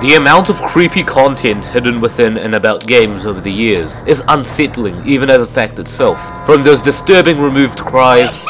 The amount of creepy content hidden within and about games over the years is unsettling even as a fact itself. From those disturbing removed cries to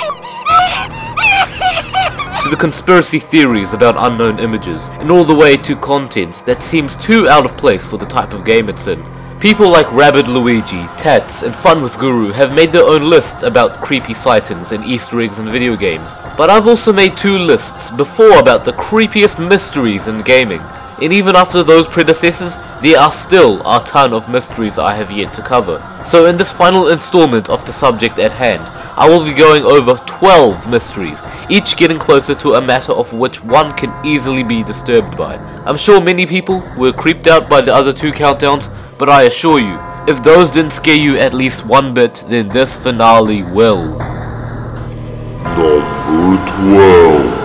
the conspiracy theories about unknown images, and all the way to content that seems too out of place for the type of game it's in. People like Rabid Luigi, Tats, and Fun with Guru have made their own lists about creepy sightings and Easter eggs in video games, but I've also made 2 lists before about the creepiest mysteries in gaming, and even after those predecessors, there are still a ton of mysteries I have yet to cover. So in this final installment of the subject at hand, I will be going over 12 mysteries, each getting closer to a matter of which one can easily be disturbed by. I'm sure many people were creeped out by the other 2 countdowns, but I assure you, if those didn't scare you at least one bit, then this finale will. Number 12.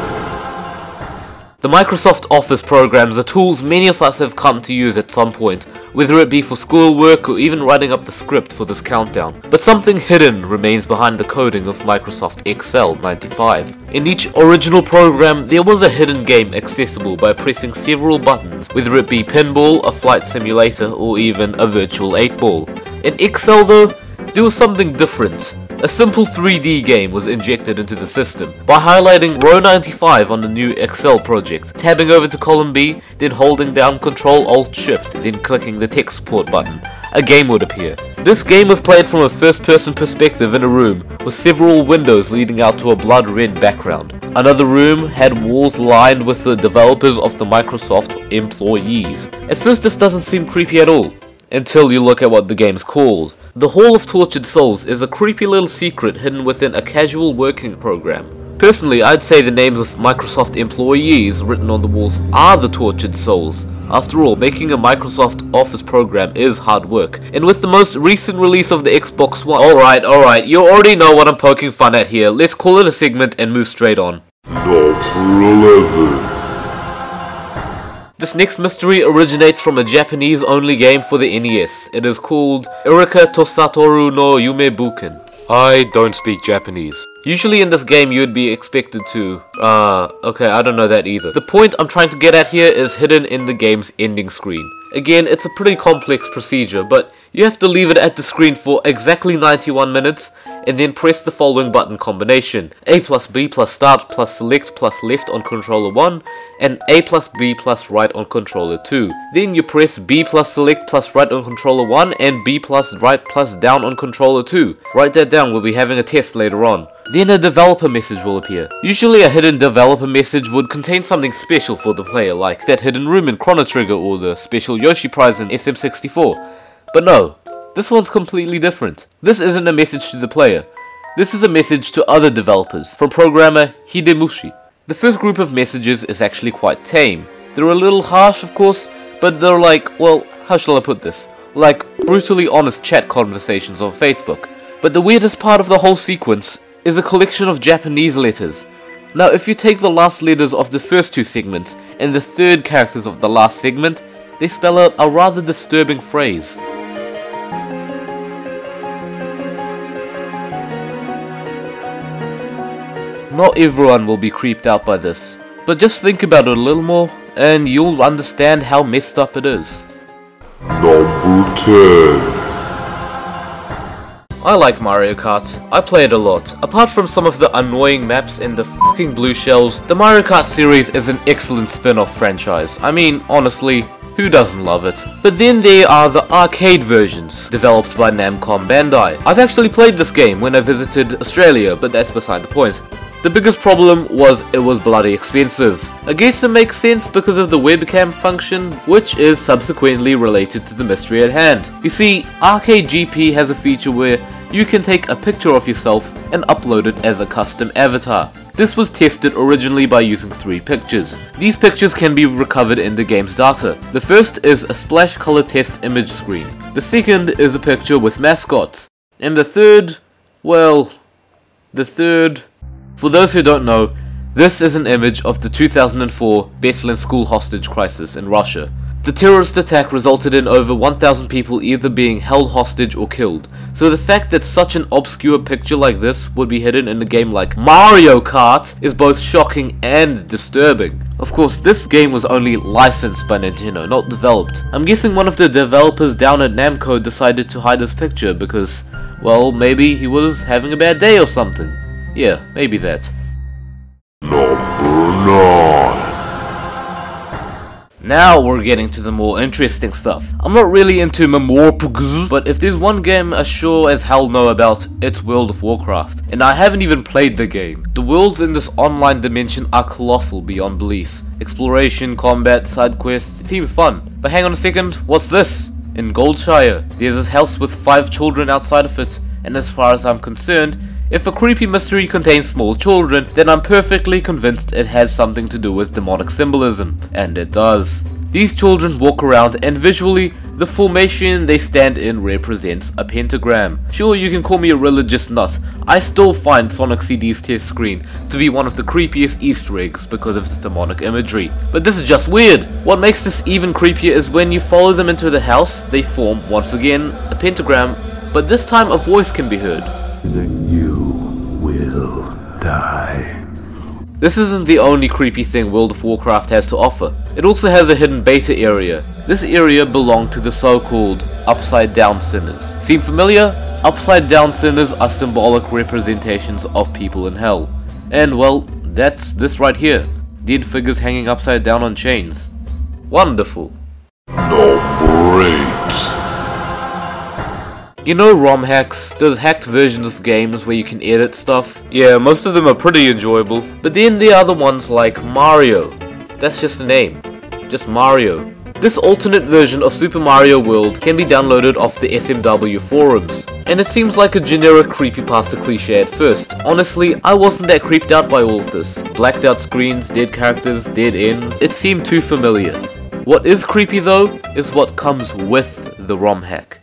The Microsoft Office programs are tools many of us have come to use at some point, whether it be for schoolwork or even writing up the script for this countdown. But something hidden remains behind the coding of Microsoft Excel 95. In each original program, there was a hidden game accessible by pressing several buttons, whether it be pinball, a flight simulator, or even a virtual 8-ball. In Excel though, there was something different. A simple 3D game was injected into the system. By highlighting row 95 on the new Excel project, tabbing over to column B, then holding down Ctrl-Alt-Shift, then clicking the tech support button, a game would appear. This game was played from a first-person perspective in a room, with several windows leading out to a blood-red background. Another room had walls lined with the developers of the Microsoft employees. At first this doesn't seem creepy at all, until you look at what the game's called. The Hall of Tortured Souls is a creepy little secret hidden within a casual working program. Personally, I'd say the names of Microsoft employees written on the walls are the tortured souls. After all, making a Microsoft Office program is hard work, and with the most recent release of the Xbox One... Alright, you already know what I'm poking fun at here. Let's call it a segment and move straight on. Number 11. This next mystery originates from a Japanese-only game for the NES. It is called Irika to Satoru no Yume Buken. I don't speak Japanese. Usually in this game you would be expected to... okay, I don't know that either. The point I'm trying to get at here is hidden in the game's ending screen. Again, it's a pretty complex procedure, but you have to leave it at the screen for exactly 91 minutes, and then press the following button combination: A plus B plus start plus select plus left on controller 1, and A plus B plus right on controller 2. Then you press B plus select plus right on controller 1, and B plus right plus down on controller 2. Write that down, we'll be having a test later on. Then a developer message will appear. Usually a hidden developer message would contain something special for the player, like that hidden room in Chrono Trigger or the special Yoshi prize in SM64. But no, this one's completely different. This isn't a message to the player. This is a message to other developers, from programmer Hidemushi. The first group of messages is actually quite tame. They're a little harsh, of course, but they're like, well, how shall I put this? Like brutally honest chat conversations on Facebook. But the weirdest part of the whole sequence is a collection of Japanese letters. Now, if you take the last letters of the first 2 segments and the third characters of the last segment, they spell out a rather disturbing phrase. Not everyone will be creeped out by this, but just think about it a little more and you'll understand how messed up it is. Number 10. I like Mario Kart. I play it a lot. Apart from some of the annoying maps and the fucking blue shells, the Mario Kart series is an excellent spin-off franchise. I mean, honestly, who doesn't love it? But then there are the arcade versions, developed by Namco Bandai. I've actually played this game when I visited Australia, but that's beside the point. The biggest problem was it was bloody expensive. I guess it makes sense because of the webcam function, which is subsequently related to the mystery at hand. You see, Arcade GP has a feature where you can take a picture of yourself and upload it as a custom avatar. This was tested originally by using 3 pictures. These pictures can be recovered in the game's data. The first is a splash color test image screen. The second is a picture with mascots. And the third, well, for those who don't know, this is an image of the 2004 Beslan school hostage crisis in Russia. The terrorist attack resulted in over 1,000 people either being held hostage or killed, so the fact that such an obscure picture like this would be hidden in a game like Mario Kart is both shocking and disturbing. Of course, this game was only licensed by Nintendo, not developed. I'm guessing one of the developers down at Namco decided to hide this picture because, well, maybe he was having a bad day or something. Yeah, maybe that. Number 9. Now we're getting to the more interesting stuff. I'm not really into MMORPGs, but if there's one game I sure as hell know about, it's World of Warcraft. And I haven't even played the game. The worlds in this online dimension are colossal beyond belief. Exploration, combat, side quests, it seems fun. But hang on a second, what's this? In Goldshire, there's a house with 5 children outside of it, and as far as I'm concerned, if a creepy mystery contains small children, then I'm perfectly convinced it has something to do with demonic symbolism. And it does. These children walk around and visually, the formation they stand in represents a pentagram. Sure, you can call me a religious nut. I still find Sonic CD's test screen to be one of the creepiest Easter eggs because of its demonic imagery. But this is just weird. What makes this even creepier is when you follow them into the house, they form, once again, a pentagram, but this time a voice can be heard. You will die. This isn't the only creepy thing World of Warcraft has to offer. It also has a hidden beta area. This area belonged to the so-called upside down sinners. Seem familiar? Upside down sinners are symbolic representations of people in hell. And well, that's this right here. Dead figures hanging upside down on chains. Wonderful. Number 8. You know ROM hacks, those hacked versions of games where you can edit stuff? Yeah, most of them are pretty enjoyable. But then there are the ones like Mario. That's just a name. Just Mario. This alternate version of Super Mario World can be downloaded off the SMW forums. And it seems like a generic creepypasta cliche at first. Honestly, I wasn't that creeped out by all of this. Blacked out screens, dead characters, dead ends. It seemed too familiar. What is creepy though, is what comes with the ROM hack.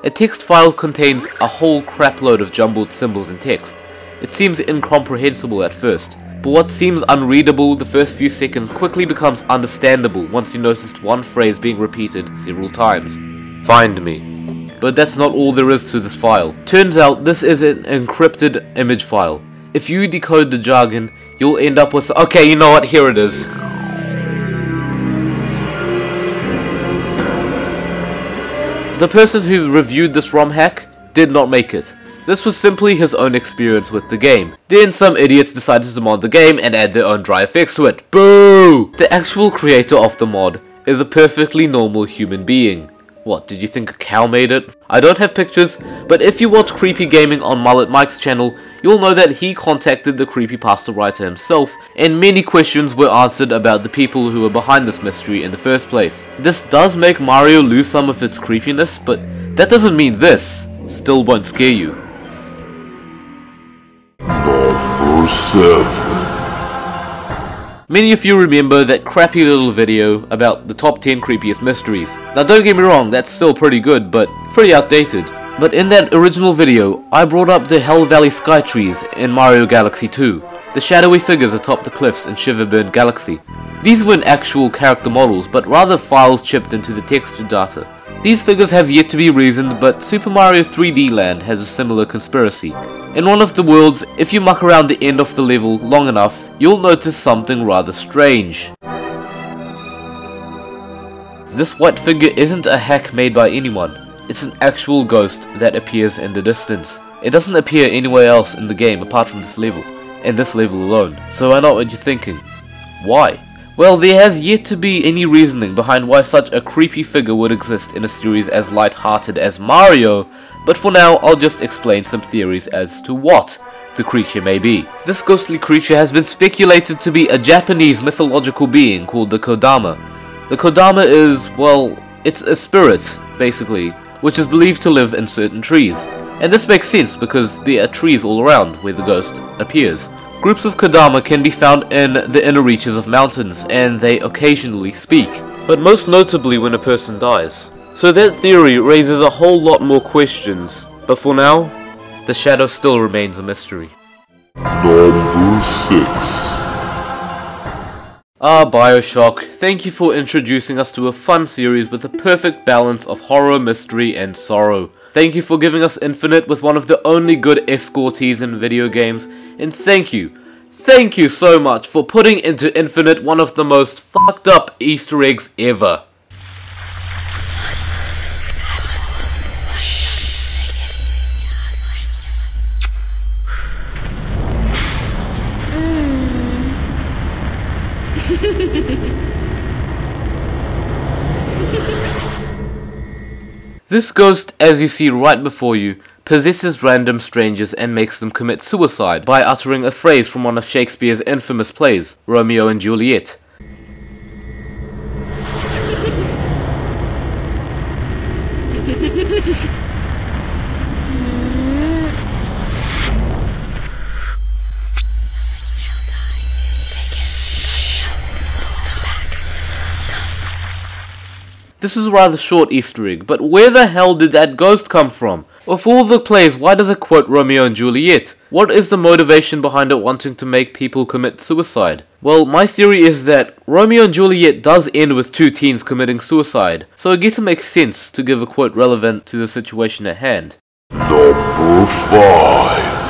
A text file contains a whole crapload of jumbled symbols and text. It seems incomprehensible at first, but what seems unreadable the first few seconds quickly becomes understandable once you noticed one phrase being repeated several times. Find me. But that's not all there is to this file. Turns out this is an encrypted image file. If you decode the jargon, you'll end up with... Okay, you know what? Here it is. The person who reviewed this ROM hack did not make it. This was simply his own experience with the game. Then some idiots decided to mod the game and add their own dry effects to it. Boo! The actual creator of the mod is a perfectly normal human being. What, did you think a cow made it? I don't have pictures, but if you watch Creepy Gaming on Mullet Mike's channel, you'll know that he contacted the creepypasta writer himself, and many questions were answered about the people who were behind this mystery in the first place. This does make Mario lose some of its creepiness, but that doesn't mean this still won't scare you. Number 7. Many of you remember that crappy little video about the top 10 creepiest mysteries. Now don't get me wrong, that's still pretty good, but pretty outdated. But in that original video, I brought up the Hell Valley Sky Trees in Mario Galaxy 2, the shadowy figures atop the cliffs in Shiverburn Galaxy. These weren't actual character models, but rather files chipped into the texture data. These figures have yet to be reasoned, but Super Mario 3D Land has a similar conspiracy. In one of the worlds, if you muck around the end of the level long enough, you'll notice something rather strange. This white figure isn't a hack made by anyone, it's an actual ghost that appears in the distance. It doesn't appear anywhere else in the game apart from this level, and this level alone. So I know what you're thinking. Why? Well, there has yet to be any reasoning behind why such a creepy figure would exist in a series as light-hearted as Mario, but for now I'll just explain some theories as to what the creature may be. This ghostly creature has been speculated to be a Japanese mythological being called the Kodama. The Kodama is, well, it's a spirit, basically, which is believed to live in certain trees. And this makes sense because there are trees all around where the ghost appears. Groups of Kodama can be found in the inner reaches of mountains, and they occasionally speak, but most notably when a person dies. So that theory raises a whole lot more questions, but for now, the shadow still remains a mystery. Number 6. BioShock, thank you for introducing us to a fun series with a perfect balance of horror, mystery, and sorrow. Thank you for giving us Infinite with one of the only good escortees in video games, and thank you Thank you so much for putting into Infinite one of the most fucked up Easter eggs ever. This ghost, as you see right before you, possesses random strangers and makes them commit suicide by uttering a phrase from one of Shakespeare's infamous plays, Romeo and Juliet. This is a rather short Easter egg, but where the hell did that ghost come from? Of all the plays, why does it quote Romeo and Juliet? What is the motivation behind it wanting to make people commit suicide? Well, my theory is that Romeo and Juliet does end with two teens committing suicide, so I guess it makes sense to give a quote relevant to the situation at hand. Number 5.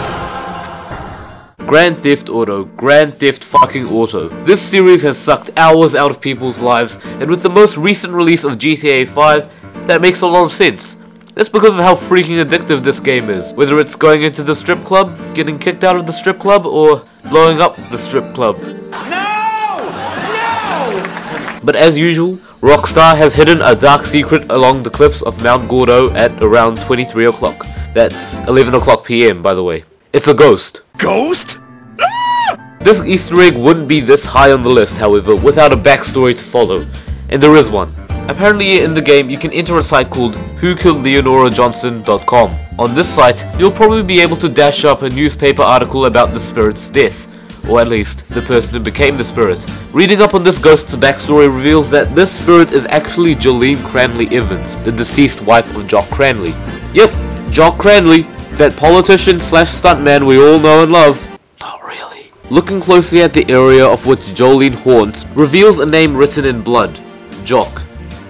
Grand Theft Auto, Grand Theft fucking Auto. This series has sucked hours out of people's lives, and with the most recent release of GTA 5, that makes a lot of sense. That's because of how freaking addictive this game is. Whether it's going into the strip club, getting kicked out of the strip club, or blowing up the strip club. No! No! But as usual, Rockstar has hidden a dark secret along the cliffs of Mount Gordo at around 23 o'clock. That's 11 o'clock PM, by the way. It's a ghost. Ghost? This Easter egg wouldn't be this high on the list, however, without a backstory to follow. And there is one. Apparently in the game, you can enter a site called WhoKilledLeonoraJohnson.com. On this site, you'll probably be able to dash up a newspaper article about the spirit's death. Or at least, the person who became the spirit. Reading up on this ghost's backstory reveals that this spirit is actually Jolene Cranley Evans, the deceased wife of Jock Cranley. Yep, Jock Cranley, that politician slash stuntman we all know and love. Not really. Looking closely at the area of which Jolene haunts reveals a name written in blood, Jock,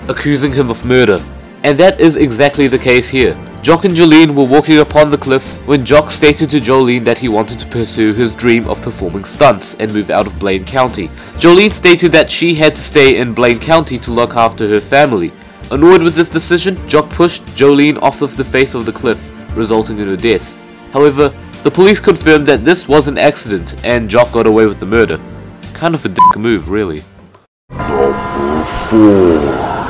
accusing him of murder. And that is exactly the case here. Jock and Jolene were walking upon the cliffs when Jock stated to Jolene that he wanted to pursue his dream of performing stunts and move out of Blaine County. Jolene stated that she had to stay in Blaine County to look after her family. Annoyed with this decision, Jock pushed Jolene off of the face of the cliff, resulting in her death. However, the police confirmed that this was an accident and Jock got away with the murder. Kind of a dick move, really. Number 4.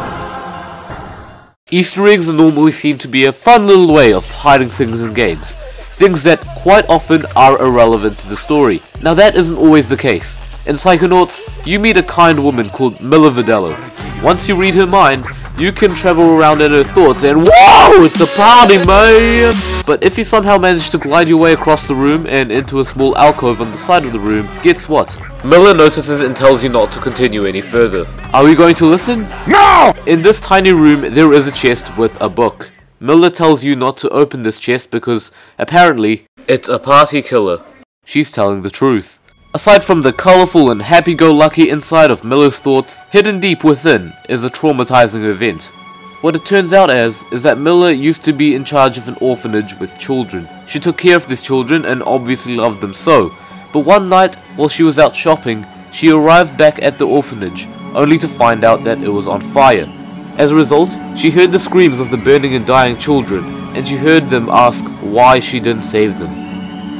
Easter eggs are normally seen to be a fun little way of hiding things in games. Things that quite often are irrelevant to the story. Now that isn't always the case. In Psychonauts, you meet a kind woman called Milla Vidello. Once you read her mind, you can travel around in her thoughts and whoa, it's a party, man! But if you somehow manage to glide your way across the room and into a small alcove on the side of the room, guess what? Miller notices and tells you not to continue any further. Are we going to listen? No! In this tiny room, there is a chest with a book. Miller tells you not to open this chest because, apparently, it's a party killer. She's telling the truth. Aside from the colourful and happy-go-lucky inside of Miller's thoughts, hidden deep within is a traumatizing event. What it turns out as is that Miller used to be in charge of an orphanage with children. She took care of these children and obviously loved them so. But one night, while she was out shopping, she arrived back at the orphanage, only to find out that it was on fire. As a result, she heard the screams of the burning and dying children, and she heard them ask why she didn't save them.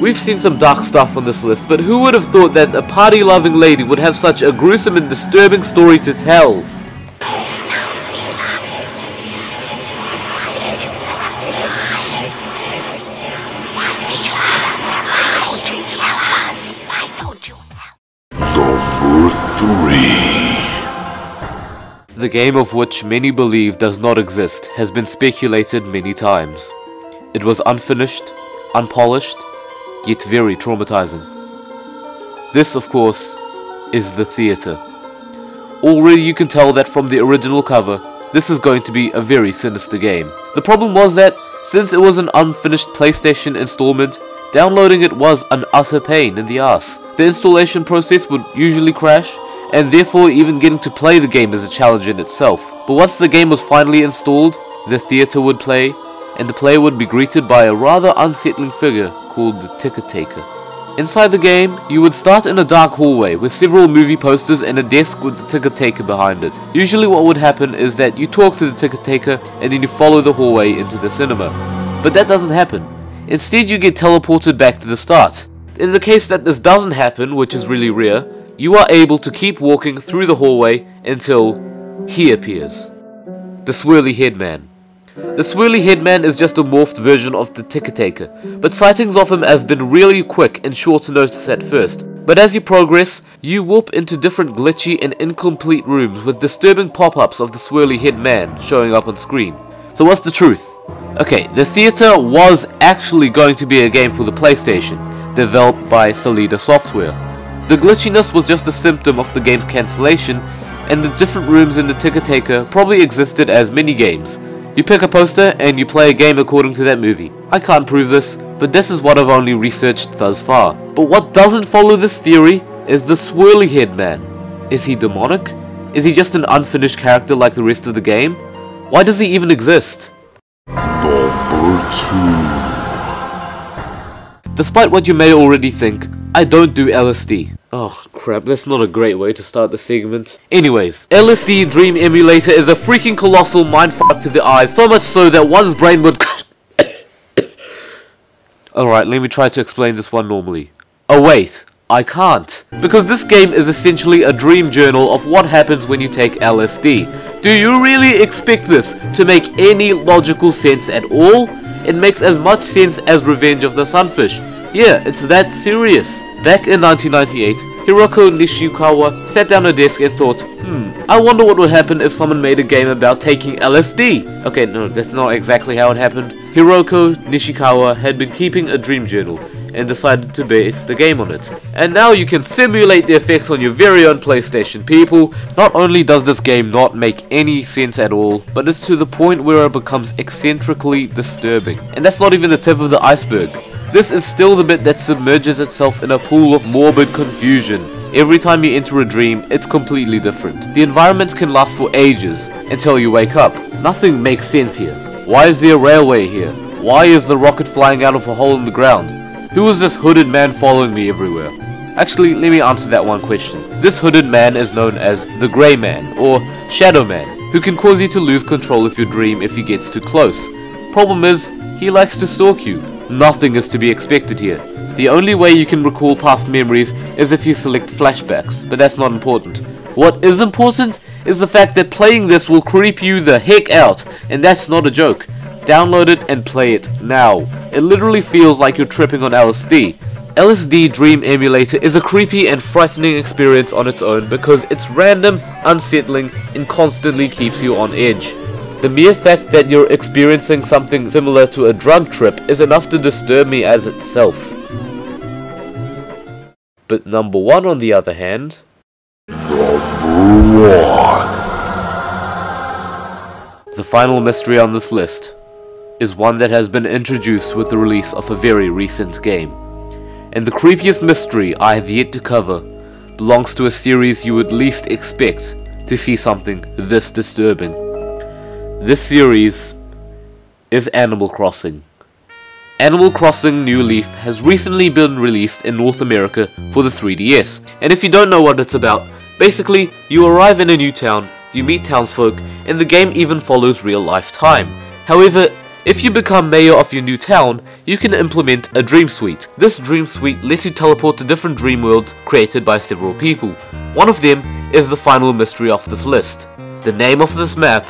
We've seen some dark stuff on this list, but who would have thought that a party-loving lady would have such a gruesome and disturbing story to tell? Number 3. The game of which many believe does not exist has been speculated many times. It was unfinished, unpolished, yet very traumatizing. This, of course, is the theater. Already you can tell that from the original cover, this is going to be a very sinister game. The problem was that, since it was an unfinished PlayStation installment, downloading it was an utter pain in the ass. The installation process would usually crash, and therefore even getting to play the game is a challenge in itself. But once the game was finally installed, the theater would play, and the player would be greeted by a rather unsettling figure called the Ticket Taker. Inside the game, you would start in a dark hallway with several movie posters and a desk with the ticket taker behind it. Usually what would happen is that you talk to the ticket taker and then you follow the hallway into the cinema. But that doesn't happen. Instead you get teleported back to the start. In the case that this doesn't happen, which is really rare, you are able to keep walking through the hallway until he appears. The swirly head man. The swirly head man is just a morphed version of the ticket taker, but sightings of him have been really quick and short to notice at first. But as you progress, you warp into different glitchy and incomplete rooms with disturbing pop-ups of the swirly head man showing up on screen. So what's the truth? Okay, the theater was actually going to be a game for the PlayStation, developed by Salida Software. The glitchiness was just a symptom of the game's cancellation, and the different rooms in the ticket taker probably existed as mini-games. You pick a poster and you play a game according to that movie. I can't prove this, but this is what I've only researched thus far. But what doesn't follow this theory is the swirly head man. Is he demonic? Is he just an unfinished character like the rest of the game? Why does he even exist? Number 2. Despite what you may already think, I don't do LSD. Oh crap, that's not a great way to start the segment. Anyways, LSD Dream Emulator is a freaking colossal mindfuck to the eyes, so much so that one's brain would... Alright, let me try to explain this one normally. Oh wait, I can't. Because this game is essentially a dream journal of what happens when you take LSD. Do you really expect this to make any logical sense at all? It makes as much sense as Revenge of the Sunfish. Yeah, it's that serious. Back in 1998, Hiroko Nishikawa sat down at a desk and thought, I wonder what would happen if someone made a game about taking LSD. Okay, no, that's not exactly how it happened. Hiroko Nishikawa had been keeping a dream journal and decided to base the game on it. And now you can simulate the effects on your very own PlayStation, people. Not only does this game not make any sense at all, but it's to the point where it becomes eccentrically disturbing. And that's not even the tip of the iceberg. This is still the bit that submerges itself in a pool of morbid confusion. Every time you enter a dream, it's completely different. The environments can last for ages, until you wake up. Nothing makes sense here. Why is there a railway here? Why is the rocket flying out of a hole in the ground? Who is this hooded man following me everywhere? Actually, let me answer that one question. This hooded man is known as the Grey Man, or Shadow Man, who can cause you to lose control of your dream if he gets too close. Problem is, he likes to stalk you. Nothing is to be expected here. The only way you can recall past memories is if you select flashbacks, but that's not important. What is important is the fact that playing this will creep you the heck out, and that's not a joke. Download it and play it now. It literally feels like you're tripping on LSD. LSD Dream Emulator is a creepy and frightening experience on its own because it's random, unsettling, and constantly keeps you on edge. The mere fact that you're experiencing something similar to a drug trip is enough to disturb me as itself. But number 1 on the other hand... Number 1. The final mystery on this list is one that has been introduced with the release of a very recent game. And the creepiest mystery I have yet to cover belongs to a series you would least expect to see something this disturbing. This series is Animal Crossing. Animal Crossing New Leaf has recently been released in North America for the 3DS. And if you don't know what it's about, basically you arrive in a new town, you meet townsfolk, and the game even follows real life time. However, if you become mayor of your new town, you can implement a dream suite. This dream suite lets you teleport to different dream worlds created by several people. One of them is the final mystery of this list. The name of this map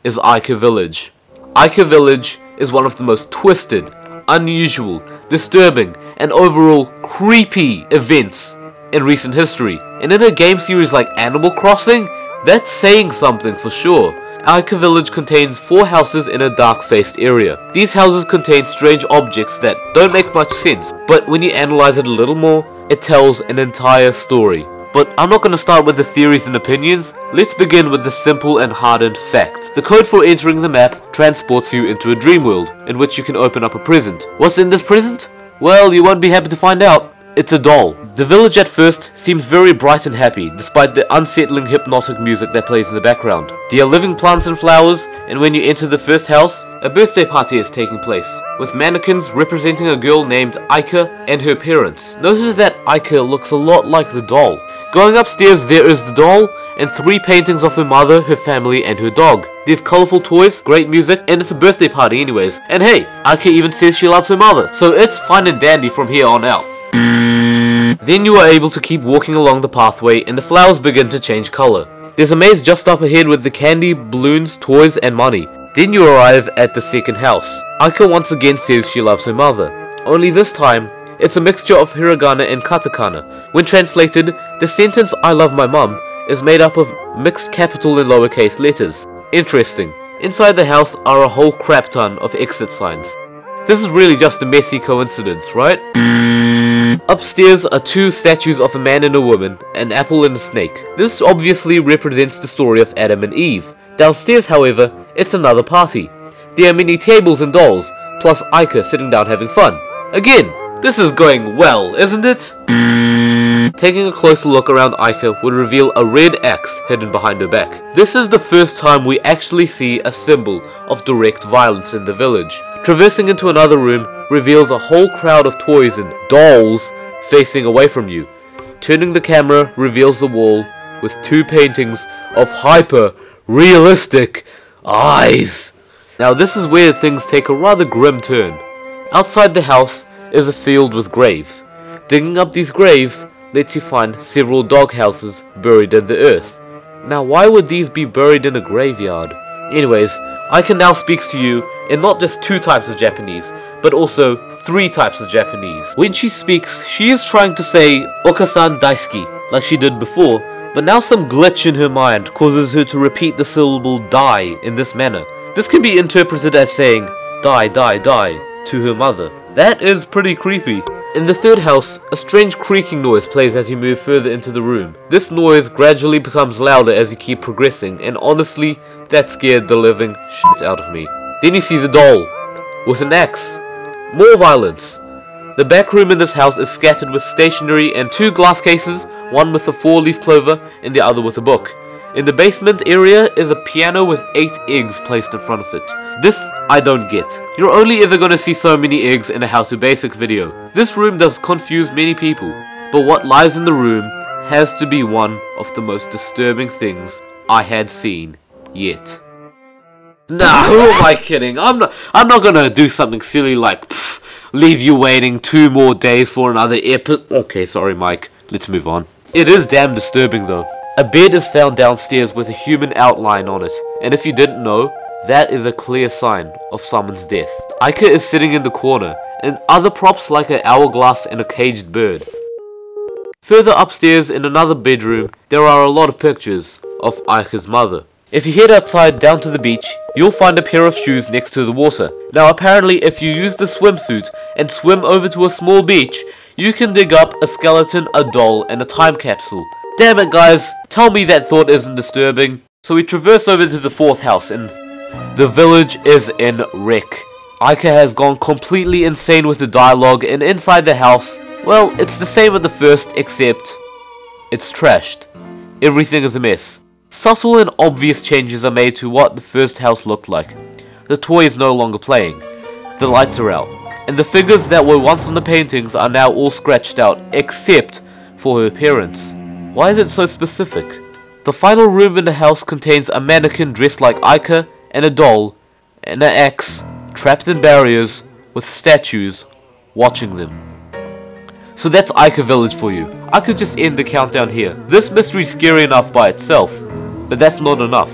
is Ica Village. Ica Village is one of the most twisted, unusual, disturbing, and overall creepy events in recent history. And in a game series like Animal Crossing, that's saying something for sure. Ica Village contains 4 houses in a dark-faced area. These houses contain strange objects that don't make much sense, but when you analyze it a little more, it tells an entire story. But I'm not going to start with the theories and opinions. Let's begin with the simple and hardened facts. The code for entering the map transports you into a dream world, in which you can open up a present. What's in this present? Well, you won't be happy to find out. It's a doll. The village at first seems very bright and happy, despite the unsettling hypnotic music that plays in the background. There are living plants and flowers, and when you enter the first house, A birthday party is taking place, with mannequins representing a girl named Aika and her parents. Notice that Aika looks a lot like the doll. Going upstairs, there is the doll and 3 paintings of her mother, her family, and her dog. There's colourful toys, great music, and it's a birthday party anyways. And hey, Aika even says she loves her mother, so it's fine and dandy from here on out. Then you are able to keep walking along the pathway and the flowers begin to change colour. There's a maze just up ahead with the candy, balloons, toys, and money. Then you arrive at the second house. Aika once again says she loves her mother. Only this time, it's a mixture of hiragana and katakana. When translated, the sentence "I love my mum" is made up of mixed capital and lowercase letters. Interesting. Inside the house are a whole crap ton of exit signs. This is really just a messy coincidence, right? Upstairs are 2 statues of a man and a woman, an apple and a snake. This obviously represents the story of Adam and Eve. Downstairs, however, it's another party. There are many tables and dolls, plus Aika sitting down having fun. Again, this is going well, isn't it? Taking a closer look around Aika would reveal a red axe hidden behind her back. This is the first time we actually see a symbol of direct violence in the village. Traversing into another room reveals a whole crowd of toys and dolls facing away from you. Turning the camera reveals the wall with 2 paintings of hyper-realistic eyes. Now this is where things take a rather grim turn. Outside the house is a field with graves. Digging up these graves lets you find several dog houses buried in the earth. Now why would these be buried in a graveyard? Anyways, Aika now speaks to you in not just 2 types of Japanese, but also 3 types of Japanese. When she speaks, she is trying to say "Okasan daisuki" like she did before, but now some glitch in her mind causes her to repeat the syllable "die" in this manner. This can be interpreted as saying "die, die, die" to her mother. That is pretty creepy. In the third house, a strange creaking noise plays as you move further into the room. This noise gradually becomes louder as you keep progressing, and honestly, that scared the living shit out of me. Then you see the doll, with an axe. More violence. The back room in this house is scattered with stationery and 2 glass cases, one with a 4-leaf clover and the other with a book. In the basement area is a piano with 8 eggs placed in front of it. This I don't get. You're only ever gonna see so many eggs in a How to Basic video. This room does confuse many people, but what lies in the room has to be one of the most disturbing things I had seen yet. Nah, who am I kidding? I'm not gonna do something silly like leave you waiting 2 more days for another episode. Okay, sorry Mike, let's move on. It is damn disturbing though. A bed is found downstairs with a human outline on it, and if you didn't know, that is a clear sign of someone's death. Aika is sitting in the corner, and other props like an hourglass and a caged bird. Further upstairs in another bedroom, there are a lot of pictures of Aika's mother. If you head outside down to the beach, you'll find a pair of shoes next to the water. Now apparently if you use the swimsuit and swim over to a small beach, you can dig up a skeleton, a doll, and a time capsule. Damn it guys, tell me that thought isn't disturbing. So we traverse over to the 4th house and the village is in wreck. Aika has gone completely insane with the dialogue, and inside the house, well, it's the same as the first except it's trashed. Everything is a mess. Subtle and obvious changes are made to what the first house looked like. The toy is no longer playing. The lights are out. And the figures that were once on the paintings are now all scratched out, except for her parents. Why is it so specific? The final room in the house contains a mannequin dressed like Aika, and a doll, and an axe, trapped in barriers, with statues, watching them. So that's Aika Village for you. I could just end the countdown here. This mystery is scary enough by itself, but that's not enough.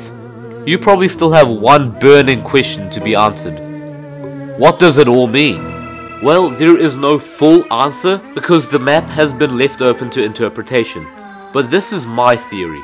You probably still have one burning question to be answered. What does it all mean? Well, there is no full answer because the map has been left open to interpretation. But this is my theory.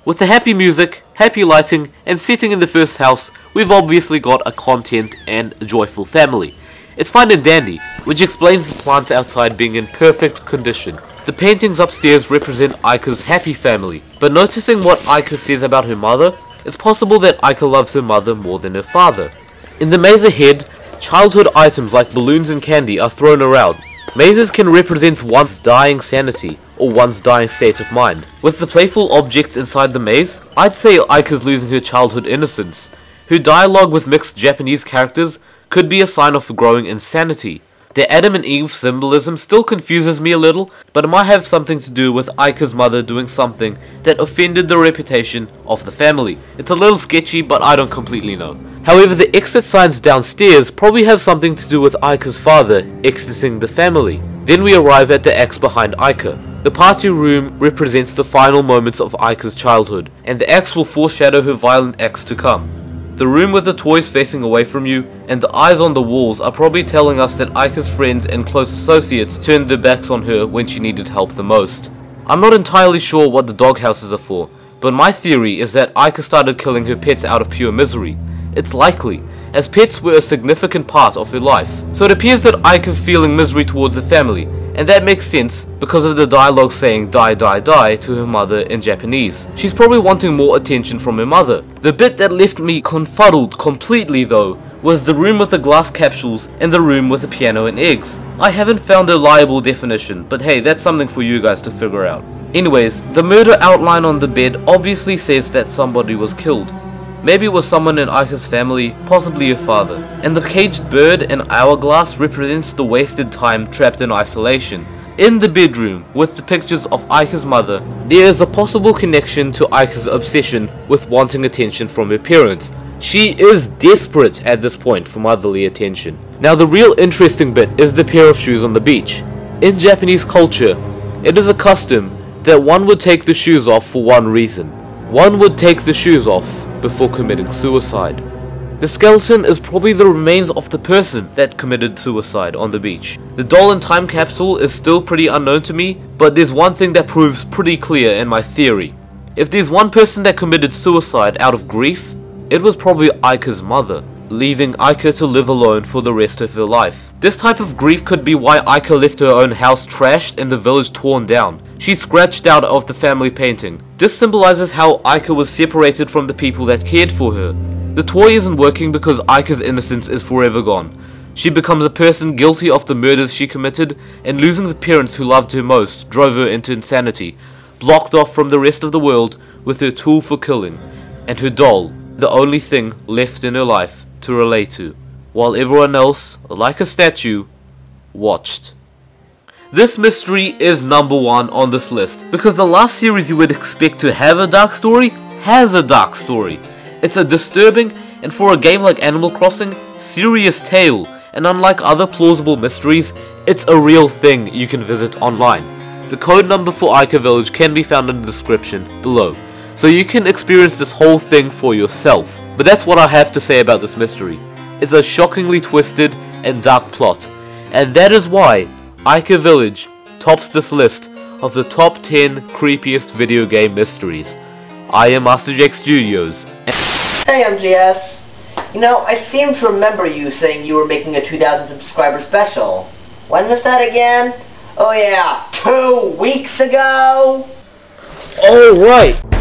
With the happy music, happy lighting, and setting in the first house, we've obviously got a content and a joyful family. It's fine and dandy, which explains the plants outside being in perfect condition. The paintings upstairs represent Aika's happy family, but noticing what Aika says about her mother, it's possible that Aika loves her mother more than her father. In the maze ahead, childhood items like balloons and candy are thrown around. Mazes can represent one's dying sanity, or one's dying state of mind. With the playful objects inside the maze, I'd say Aika's losing her childhood innocence. Her dialogue with mixed Japanese characters could be a sign of growing insanity. The Adam and Eve symbolism still confuses me a little, but it might have something to do with Aika's mother doing something that offended the reputation of the family. It's a little sketchy, but I don't completely know. However, the exit signs downstairs probably have something to do with Aika's father exiting the family. Then we arrive at the axe behind Aika. The party room represents the final moments of Aika's childhood, and the axe will foreshadow her violent acts to come. The room with the toys facing away from you and the eyes on the walls are probably telling us that Aika's friends and close associates turned their backs on her when she needed help the most. I'm not entirely sure what the doghouses are for, but my theory is that Aika started killing her pets out of pure misery. It's likely, as pets were a significant part of her life. So it appears that Aika's feeling misery towards the family, and that makes sense because of the dialogue saying die die die to her mother in Japanese. She's probably wanting more attention from her mother. The bit that left me confuddled completely though was the room with the glass capsules and the room with the piano and eggs. I haven't found a reliable definition, but hey, that's something for you guys to figure out. Anyways, the murder outline on the bed obviously says that somebody was killed. Maybe it was someone in Aika's family, possibly her father. And the caged bird and hourglass represents the wasted time trapped in isolation. In the bedroom, with the pictures of Aika's mother, there is a possible connection to Aika's obsession with wanting attention from her parents. She is desperate at this point for motherly attention. Now the real interesting bit is the pair of shoes on the beach. In Japanese culture, it is a custom that one would take the shoes off for one reason. One would take the shoes off before committing suicide. The skeleton is probably the remains of the person that committed suicide on the beach. The doll and time capsule is still pretty unknown to me, but there's one thing that proves pretty clear in my theory. If there's one person that committed suicide out of grief, it was probably Aika's mother, leaving Aika to live alone for the rest of her life. This type of grief could be why Aika left her own house trashed and the village torn down. She scratched out of the family painting. This symbolizes how Aika was separated from the people that cared for her. The toy isn't working because Aika's innocence is forever gone. She becomes a person guilty of the murders she committed, and losing the parents who loved her most drove her into insanity, blocked off from the rest of the world with her tool for killing, and her doll, the only thing left in her life to relate to, while everyone else, like a statue, watched. This mystery is number one on this list, because the last series you would expect to have a dark story, has a dark story. It's a disturbing, and for a game like Animal Crossing, serious tale, and unlike other plausible mysteries, it's a real thing you can visit online. The code number for Aika Village can be found in the description below, so you can experience this whole thing for yourself. But that's what I have to say about this mystery. It's a shockingly twisted and dark plot, and that is why Aika Village tops this list of the top 10 creepiest video game mysteries. I am MasterJakeStudios. Hey MJS, you know, I seem to remember you saying you were making a 2,000 subscriber special. When was that again? Oh yeah, 2 weeks ago? Oh right!